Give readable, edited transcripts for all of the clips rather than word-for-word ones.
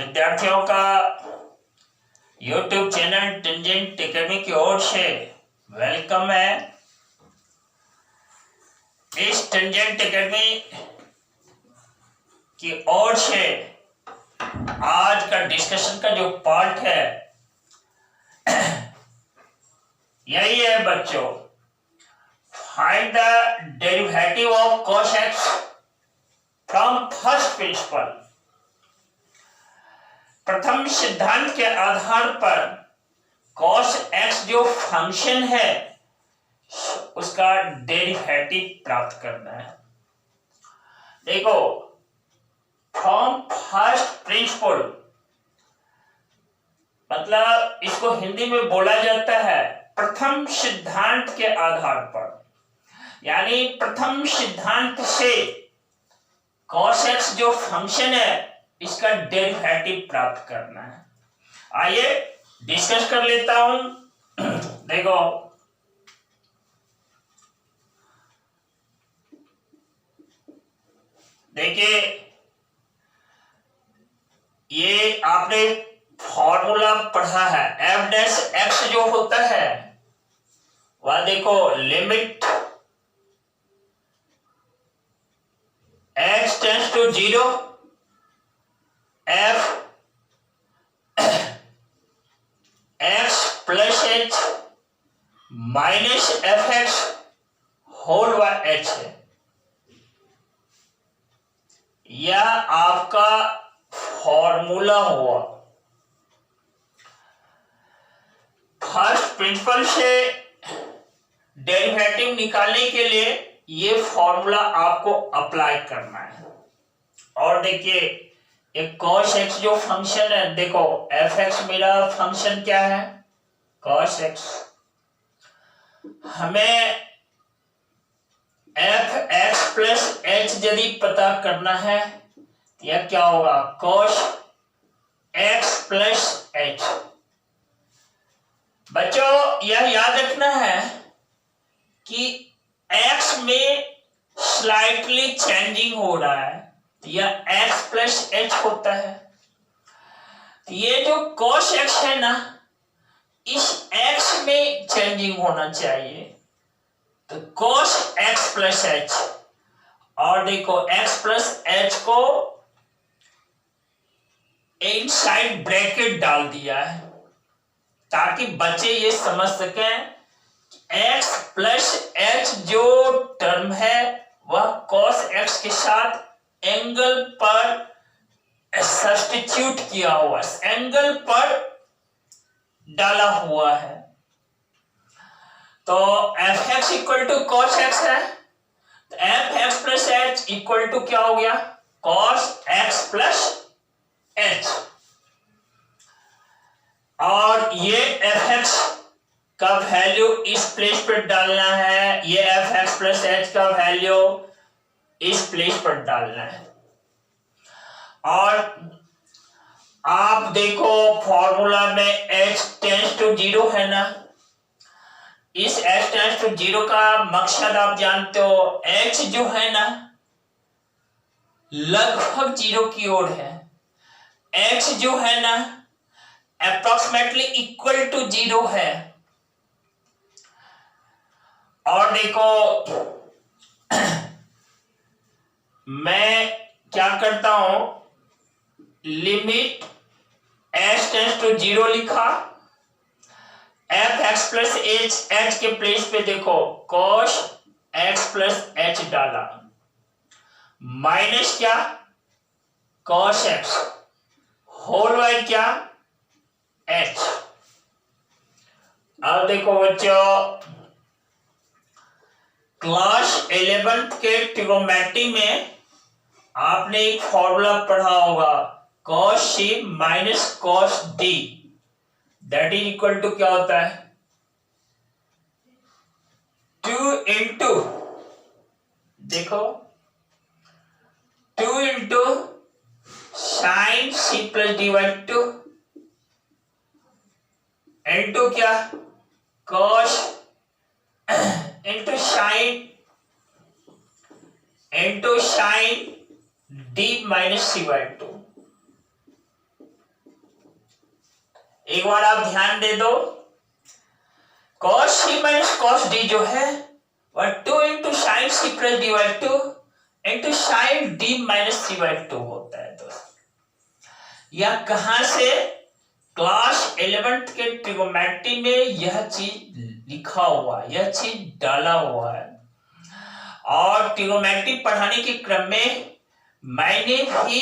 विद्यार्थियों का YouTube channel tangent academy की ओर से वेलकम है। इस टेंजेंट एकेडमी की ओर से आज का डिस्कशन का जो पार्ट है यही है बच्चों, find the derivative of cos x from first principle. प्रथम सिद्धांत के आधार पर cos x जो फंक्शन है उसका डेरिवेटिव प्राप्त करना है। देखो, फ्रॉम फर्स्ट प्रिंसिपल मतलब इसको हिंदी में बोला जाता है प्रथम सिद्धांत के आधार पर, यानी प्रथम सिद्धांत से cos x जो फंक्शन है इसका डेरिवेटिव प्राप्त करना है। आइए डिस्कस कर लेता हूं। देखो, देखिए ये आपने फॉर्मूला पढ़ा है, एफ डैश एक्स जो होता है वह देखो limit x tends to 0 f x plus h minus F X whole by h है। यह आपका फॉर्मूला हुआ। फर्स्ट प्रिंसिपल से डेरिवेटिव निकालने के लिए ये फॉर्मूला आपको अप्लाई करना है। और देखिए एक cos x जो फंक्शन है, देखो एफ एक्स मेरा फंक्शन क्या है, cos x। हमें एफ एक्स प्लस एच यदि पता करना है यह क्या होगा, cos x प्लस एच। बच्चों यह याद रखना है कि x में स्लाइटली चेंजिंग हो रहा है, यह x प्लस एच होता है। ये जो cos x है ना, इस x में चेंजिंग होना चाहिए, तो cos x प्लस एच। और देखो x प्लस एच को इनसाइड ब्रैकेट डाल दिया है ताकि बच्चे ये समझ सकें x प्लस एच जो टर्म है वह cos x के साथ एंगल पर सब्स्टिट्यूट किया हुआ, एंगल पर डाला हुआ है। तो f x equal to cos x है, तो f x plus h equal to क्या हो गया, cos x प्लस एच। और ये एफ एक्स का वैल्यू इस प्लेस पर डालना है, ये एफ एक्स प्लस एच का वैल्यू इस प्लेस पर डालना है। और आप देखो फॉर्मूला में h टेंड्स टू 0 है ना, इस h टेंड्स टू 0 का मकसद आप जानते हो, h जो है ना लगभग 0 की ओर है, x जो है ना अप्रोक्सीमेटली इक्वल टू 0 है। और देखो मैं क्या करता हूं, लिमिट h टेंड्स टू 0 लिखा, एफ एक्स प्लस एच के प्लेस पे देखो cos x प्लस एच डाला, माइनस क्या cos x होल बाय क्या h। अब देखो बच्चों क्लास 11th के ट्रिग्नोमेट्री में आपने एक फॉर्मूला पढ़ा होगा, cos c minus cos d that is equal to क्या होता है, 2 इंटू, देखो 2 into sine c plus D by 2 into क्या cos into sine d minus c by 2। एक बार आप ध्यान दे दो, cos c minus cos d जो है वह 2 into sine C plus D by 2 into sine d minus c by 2 होता है दोस्त। यह कहां से? क्लास 11th के ट्रिगोनोमेट्री में यह चीज लिखा हुआ है, यह चीज डाला हुआ है, और ट्रिगोनोमेट्री पढ़ाने के क्रम में मैंने भी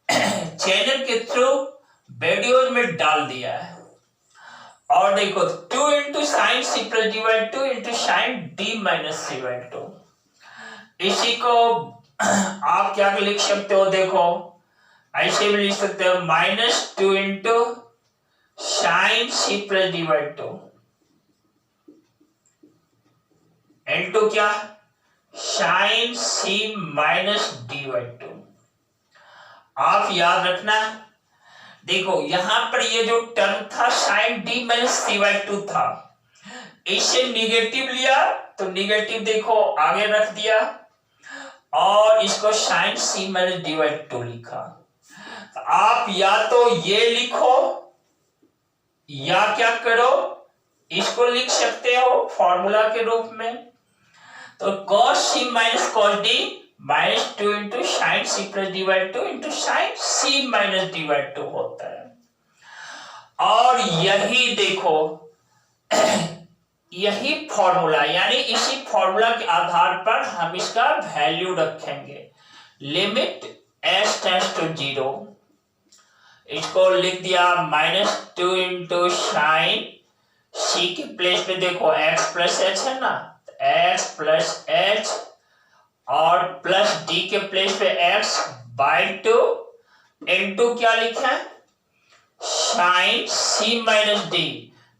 चैनल के थ्रू वीडियोज में डाल दिया है। और देखो 2 into sine C plus D by 2 into sine d minus c by 2, इसी को आप क्या लिख सकते हो? देखो ऐसे भी लिख सकते हो, -2 into sine C plus D by 2 into क्या? Sine C minus D by 2। आप याद रखना, देखो यहां पर ये जो टर्म था sine d minus c by 2 था, इसे निगेटिव लिया तो निगेटिव देखो आगे रख दिया और इसको sine C minus D by 2 लिखा। तो आप या तो ये लिखो या क्या करो, इसको लिख सकते हो फॉर्मूला के रूप में। तो cos c minus cos d minus 2 into sine C plus D by 2 into sine C minus D by 2 होता है। और यही देखो यही फॉर्मूला, यानी इसी फॉर्मूला के आधार पर हम इसका वैल्यू रखेंगे। लिमिट s टेंड्स टू 0, इसको लिख दिया -2 इंटू साइन सी के प्लेस पे देखो x प्लस एच है ना, x प्लस एच और प्लस डी के प्लेस पे x बाई 2 इंटू क्या लिखा है? साइन सी माइनस डी।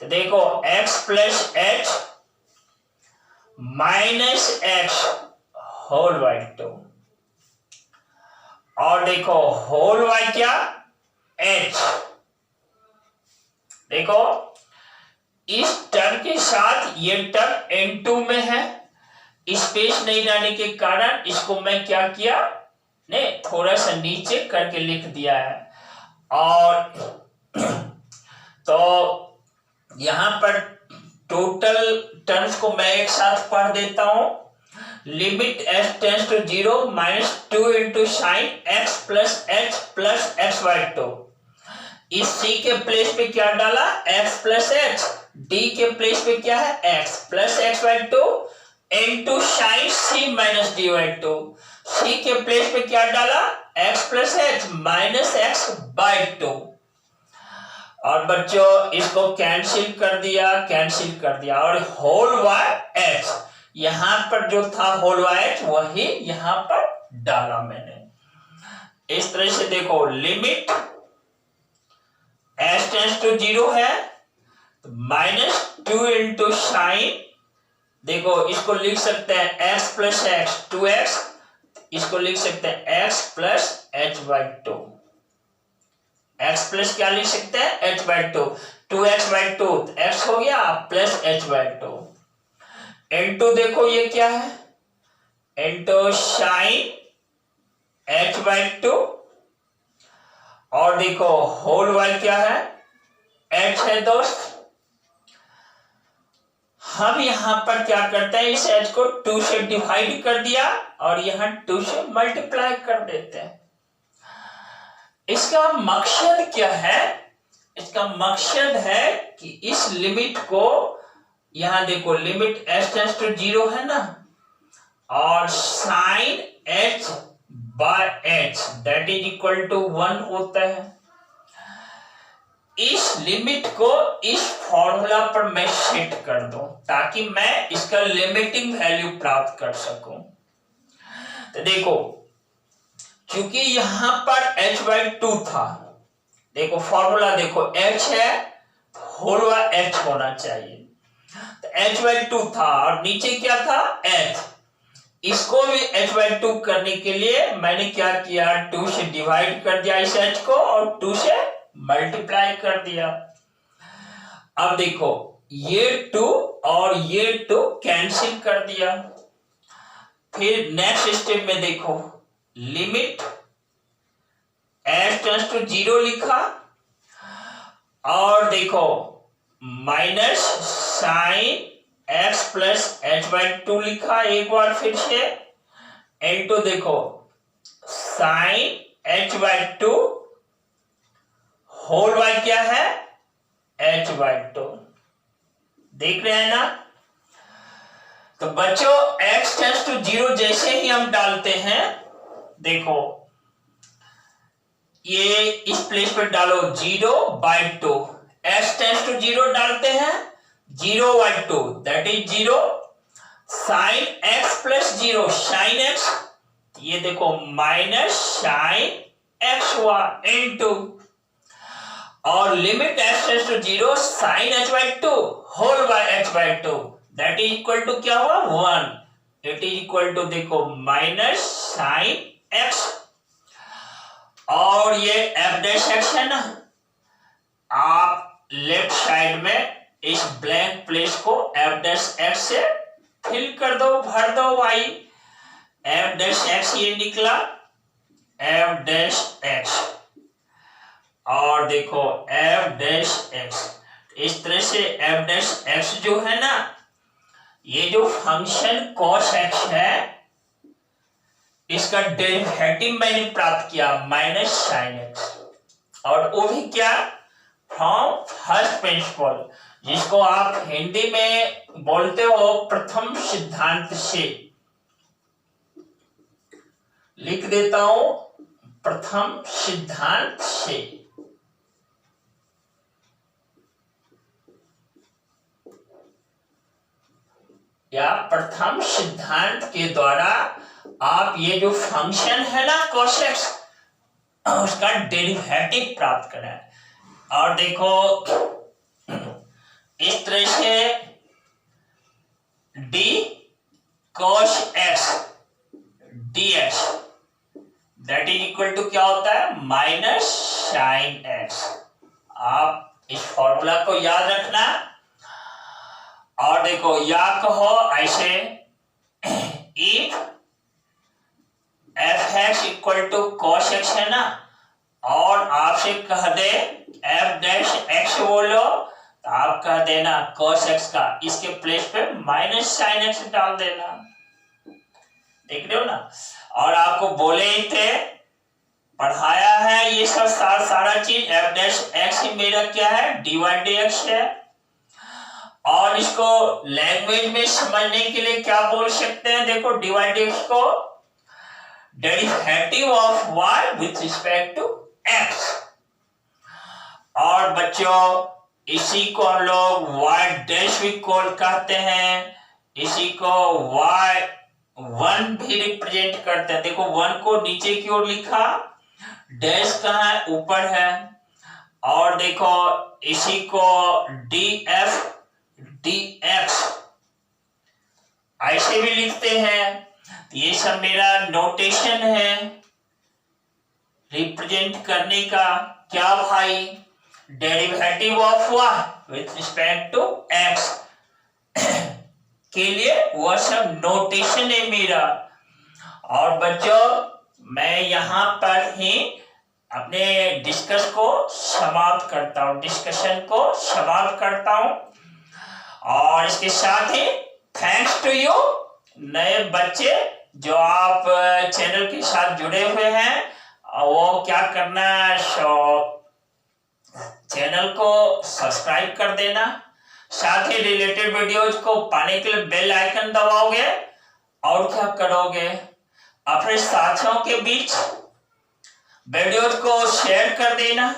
तो देखो x plus h minus x whole by 2, और देखो होल बाई क्या? h। देखो इस टर्म के साथ ये टर्म n2 में है, स्पेस नहीं रहने के कारण इसको मैं क्या किया ने थोड़ा सा नीचे करके लिख दिया है। और तो यहां पर टोटल टर्म्स को मैं एक साथ पढ़ देता हूं। Limit s tends to 0 -2 into sine x plus h plus x by 2। इस c के प्लेस पे क्या डाला? x plus h. d के प्लेस पे क्या है? x plus x by 2 into sine c minus D by 2। c के प्लेस पे क्या डाला? x plus h minus x by 2। और बच्चों इसको कैंसिल कर दिया और होल बाय h, यहां पर जो था होल बाय h वही यहां पर डाला मैंने। इस तरह से देखो लिमिट s टेंड्स टू 0 है तो -2 इंटू साइन, देखो इसको लिख सकते हैं x प्लस एक्स 2x, इसको लिख सकते हैं x plus H by 2। x plus क्या लिख सकते हैं? h by 2, 2x by 2 x हो गया प्लस h बाई 2 इंटू देखो ये क्या है? इंटू साइन h बाई 2, और देखो होल बाई क्या है? h है दोस्त। हम यहां पर क्या करते हैं? इस h को 2 से डिवाइड कर दिया और यहां 2 से मल्टीप्लाई कर देते हैं। इसका मकसद क्या है? इसका मकसद है कि इस लिमिट को, यहां देखो लिमिट s टेंड्स टू 0 है ना, और sine h by h that is equal to 1 होता है। इस लिमिट को इस फॉर्मूला पर मैं सेट कर दूं ताकि मैं इसका लिमिटिंग वैल्यू प्राप्त कर सकूं। तो देखो क्योंकि यहां पर h बाई 2 था, देखो फॉर्मूला देखो h है होल बाय h होना चाहिए, तो h बाई 2 था और नीचे क्या था? h। इसको भी h बाई 2 करने के लिए मैंने क्या किया? 2 से डिवाइड कर दिया इस h को और 2 से मल्टीप्लाई कर दिया। अब देखो ये 2 और ये 2 कैंसिल कर दिया। फिर नेक्स्ट स्टेप में देखो लिमिट s टेंड्स टू 0 लिखा और देखो minus sine x plus h/2 लिखा एक बार फिर से, इनटू देखो साइन h/2 होल बाय क्या है h/2। देख रहे हैं ना। तो बच्चों x टेंड्स टू 0 जैसे ही हम डालते हैं, देखो ये इस प्लेस पर डालो 0/2, x टेंड्स टू 0 डालते हैं 0/2 that is 0, sine x plus 0 sine x, ये देखो माइनस साइन x हुआ इनटू, और limit x tends to 0 sine h/2 whole by h/2 that is equal to क्या हुआ 1, इट इज इक्वल टू देखो minus sine x, और ये f dash x है ना, आप लेफ्ट साइड में इस ब्लैंक प्लेस को f डैश x से फिल कर दो, भर दो भाई। f डैश x ये निकला f डैश x, और देखो f डैश x, इस तरह से f डैश x जो है ना, ये जो फंक्शन cos x है इसका डेरिवेटिव मैंने प्राप्त किया माइनस साइन x, और वो भी क्या फ्रॉम फर्स्ट प्रिंसिपल, जिसको आप हिंदी में बोलते हो प्रथम सिद्धांत से। लिख देता हूं प्रथम सिद्धांत से। या प्रथम सिद्धांत के द्वारा आप ये जो फंक्शन है ना cos x, उसका डेरिवेटिव प्राप्त करें। और देखो इस तरह से d cos x dx that is equal to क्या होता है माइनस साइन x। आप इस फॉर्मूला को याद रखना, और देखो या कहो ऐसे if f x equal to cos x है ना, और आपसे कह दे एफ डैश एक्स बोलो, तो आप कह देना कॉस एक्स का इसके प्लेस पे माइनस साइन एक्स डाल देना। देख रहे हो ना। और आपको बोले ही थे, पढ़ाया है ये सब सारा चीज। एफ डैश एक्स ही मेरा क्या है dy/dx है, और इसको लैंग्वेज में समझने के लिए क्या बोल सकते हैं, देखो dy/dx को derivative of y with respect to x। और बच्चों इसी को हम लोग y डैश भी कॉल कहते हैं, इसी को y1 भी रिप्रेजेंट करते हैं। देखो 1 को नीचे की ओर लिखा, डैश कहाँ है ऊपर है, और देखो इसी को df dx ऐसे भी लिखते हैं। ये सब मेरा नोटेशन है रिप्रेजेंट करने का। क्या भाई derivative of y with respect to x के लिए वह सब नोटेशन है मेरा। और बच्चों मैं यहां पर ही अपने डिस्कशन को समाप्त करता हूं, और इसके साथ ही थैंक्स टू यू नए बच्चे जो आप चैनल के साथ जुड़े हुए हैं, वो क्या करना है, चैनल को सब्सक्राइब कर देना, साथ ही रिलेटेड वीडियोज को पाने के लिए बेल आइकन दबाओगे, और क्या करोगे अपने साथियों के बीच वीडियोज को शेयर कर देना।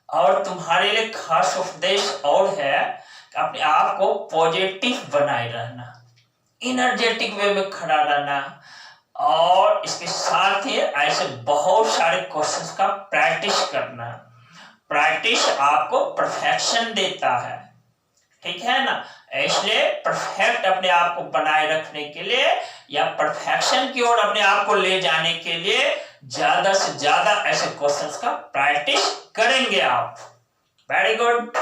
और तुम्हारे लिए खास उपदेश और है कि अपने आप को पॉजिटिव बनाए रहना, एनर्जेटिक वे में खड़ा रहना, और इसके साथ ही ऐसे बहुत सारे क्वेश्चंस का प्रैक्टिस करना। प्रैक्टिस आपको परफेक्शन देता है, ठीक है ना। इसलिए परफेक्ट अपने आप को बनाए रखने के लिए या परफेक्शन की ओर अपने आप को ले जाने के लिए ज्यादा से ज्यादा ऐसे क्वेश्चंस का प्रैक्टिस करेंगे आप। Very good.